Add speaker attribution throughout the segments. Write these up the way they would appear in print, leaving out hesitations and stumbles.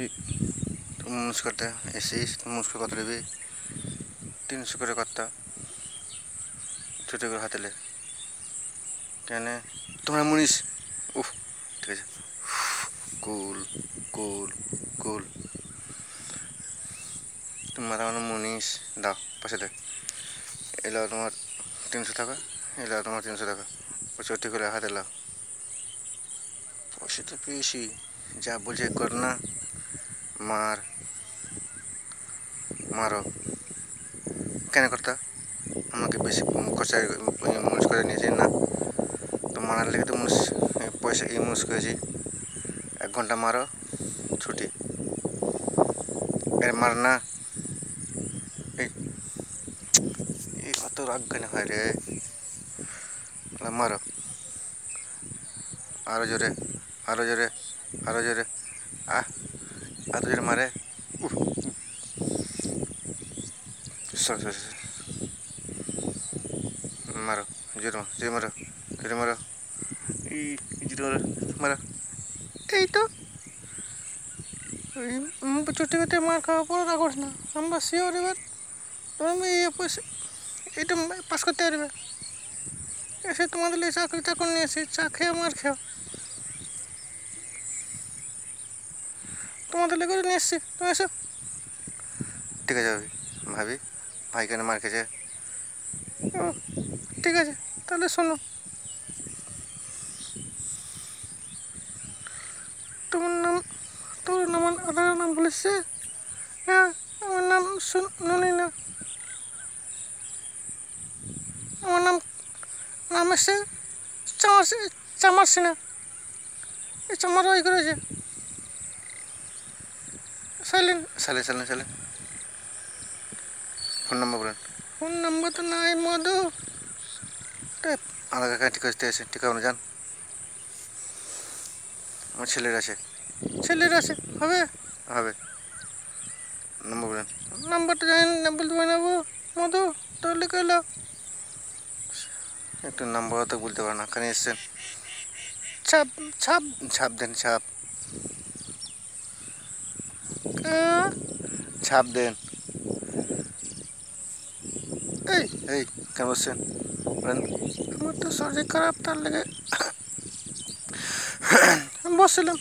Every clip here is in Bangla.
Speaker 1: এই মুনিশ করতে এসেছিস, মুনিশকে কত নেবে? 300 করে কর্তা, ছোটো করে হাতেলে কেন তোমরা মুনিশ? উফ, ঠিক আছে, কুল কুল কুল। তুমি মাথা মানে মুনিশ দাও, পয়সা দে। এলাও তোমার 300 টাকা, এলাও তোমার 300 টাকা, ওই চটি করে হাতে লাও। পয়সা তো পেয়েছি, যা বলছে কর না, মার মারো। কেন কর্তা? আমাকে বেশি খরচায় মুনিশ করে নিয়েছি না, তো মারার লেগে তো মুনিশ পয়সা মুনিশ করেছি। 1 ঘন্টা মারো, ছুটি। এর মার না, এই কত রাগ কেন হয় রে? মারো, আরো জোরে, আরো জোরে, আরো জোরে, এত জোরে মারে। সর সর সর, মারো, জোরে জোরে মারো, জোরে মারো, এই জোরে মারো। এই তো চুটি কেটে মার খাওয়া পড়ো, রাগ করিস না। আমরা শিওর এবার তুমি এটা পাস করতে পারবে। এসে তোমাদের চাকরি চাকর নিয়ে এসে চা খেয়ে মার খেও, তোমাদের লেগে নিয়ে এসছি, তুমি এসো। ঠিক আছে ভাবি, ভাবি ভাই কেন মার খেয়েছে? ও ঠিক আছে, তাহলে শোনো, তোমার নাম, তোমার নাম আধার নাম বলেছে? হ্যাঁ, আমার নাম ননিনা। আমার নাম এসে চামার সিনা। এই চামার ওই করেছে। সাইলেন্ট। ফোন নাম্বার বলেন। ফোন নাম্বার তো নাই মধু। আলাদা কাকা ঠিক আছে, ঠিক আছে যান। আমার ছেলের আছে হবে হবে। নম্বর বলেন। নাম্বারটা জানেন না, বলতে পারি না মধু, তাহলে কেলো একটু নাম্বার তো বলতে পারে না। কানে এসছেন? ছাপ ছাপ ছাপ দেন, ছাপ দেন। এই কেন বসছেন বলেন? আমার তো শরীর খারাপ, তার লেগে বসছিলাম।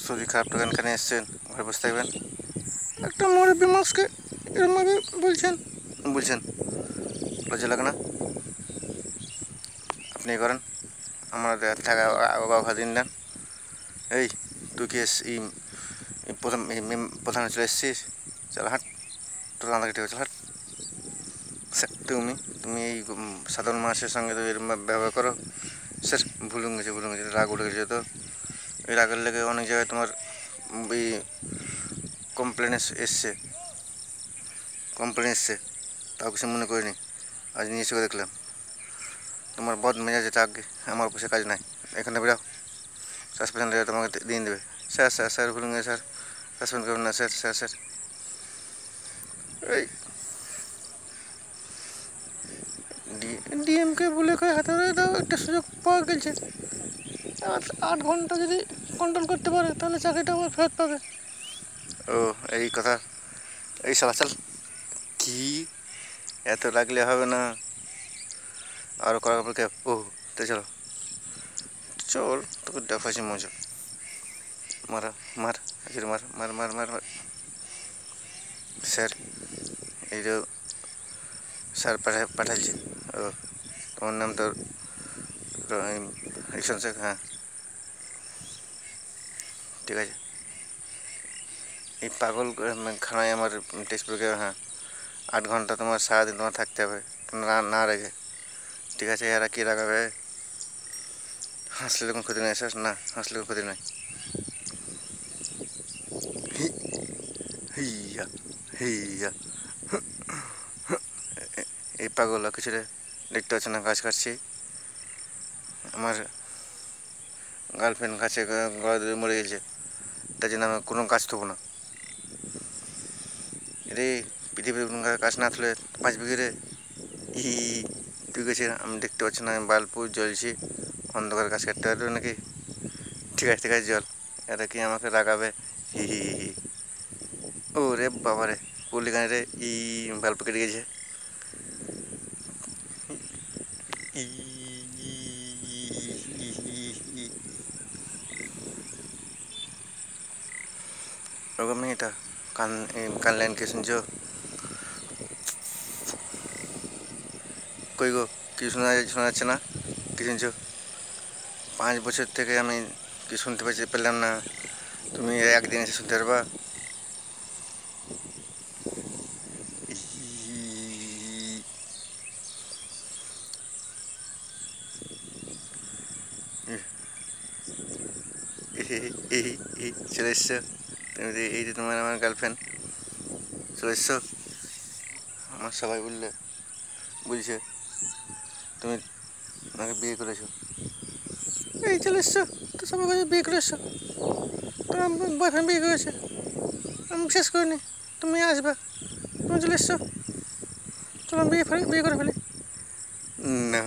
Speaker 1: শরীর খারাপ তো কেন এসছেন? ঘরে বসে থাকবেন। একটা মুরব্বী মানুষকে এরমভাবে বলছেন লজ্জা লাগে না? আপনি করেন, আমার থাকা বাবা দিন দেন। এই তুই কি প্রধানে চলে এসেছিস? চল হাট, তোর আমাকে ঠিক আছে, হাট। তুমি এই সাধারণ মানুষের সঙ্গে তো এরকম ব্যবহার করো। স্যার ভুলুন গেছে, রাগ উঠে গেছে তো। এই রাগের লেগে অনেক জায়গায় তোমার এই কমপ্লেন এসছে, তাও কিছু মনে করিনি। আজ নিয়ে এসে দেখলাম তোমার বদ মেজাজে রাগ, আমার অফিসে কাজ নাই, এখানে বেরাও। সাসপেনশন লেগে তোমাকে দিয়ে দেবে। স্যার ভুলুন গেছে স্যার, সাসপেন্ড করবেন না স্যার। এই ডিএমকে বলে করে হাতে দাও, একটা সুযোগ পাওয়া গেছে। 8 ঘন্টা যদি কন্ট্রোল করতে পারে তাহলে চাকরিটা আবার ফেরত পাবে। ও এই কথা, এই শালা চাল। কি এত লাগলে হবে না, আরও করা পরীক্ষা। তো চল তোকে দেখাচ্ছি মজা। মার মার। স্যার এই যে স্যার পাঠালছে। তোমার নাম তো রিকশন শেখ? হ্যাঁ ঠিক আছে। এই পাগল খানায় আমার টেস্ট পরীক্ষা। হ্যাঁ 8 ঘন্টা তোমার সারাদিন তোমার থাকতে হবে না রেখে। ঠিক আছে, এরা কী রাখাবে? হাসলে কোনো ক্ষতি নেই স্যার, না হাসলে কোনো ক্ষতি নয়। হিয়া এই পাগল কিছু দেখতে পাচ্ছে না, গাছ কাটছি। আমার গার্লফ্রেন্ড কাছে গলা ধরে মরে গেছে, তার জন্য আমি কোনো গাছ থবো না রে। পৃথিবীর কোনো গাছ না তুলে 5 বিঘে রে। তুই গেছে, আমি দেখতে পাচ্ছি না, আমি বাল্বপুর জ্বলছি, অন্ধকার গাছ কাটতে পারবে নাকি? ঠিক আছে জল। এরা কি আমাকে রাগাবে? হি হি হি হি। ও রে বাবা রে, পল্লি গানে রে ভাল্প কেটে গেছে। ওরকম নেই এটা, কান লাইন কে শুনছো? কই গো, কি শোনা যাচ্ছে না? কি শুনছো? 5 বছর থেকে আমি কি শুনতে পেলাম না, তুমি একদিন এসে শুনতে পারবা? চলে এসছো তুমি, এই যে তোমার আমার গার্লফ্রেন্ড চলে এসছো। আমার সবাই বলছে তুমি আমাকে বিয়ে করেছো, এই চলে এসছো। তো সবাই বলছে বিয়ে করে এসছো, তোমার বয়ফ্রেন্ড বিয়ে করেছে, আমি শেষ করিনি, তুমি আসবে, তুমি চলে এসছো, চলো বিয়ে করে ফেলি। না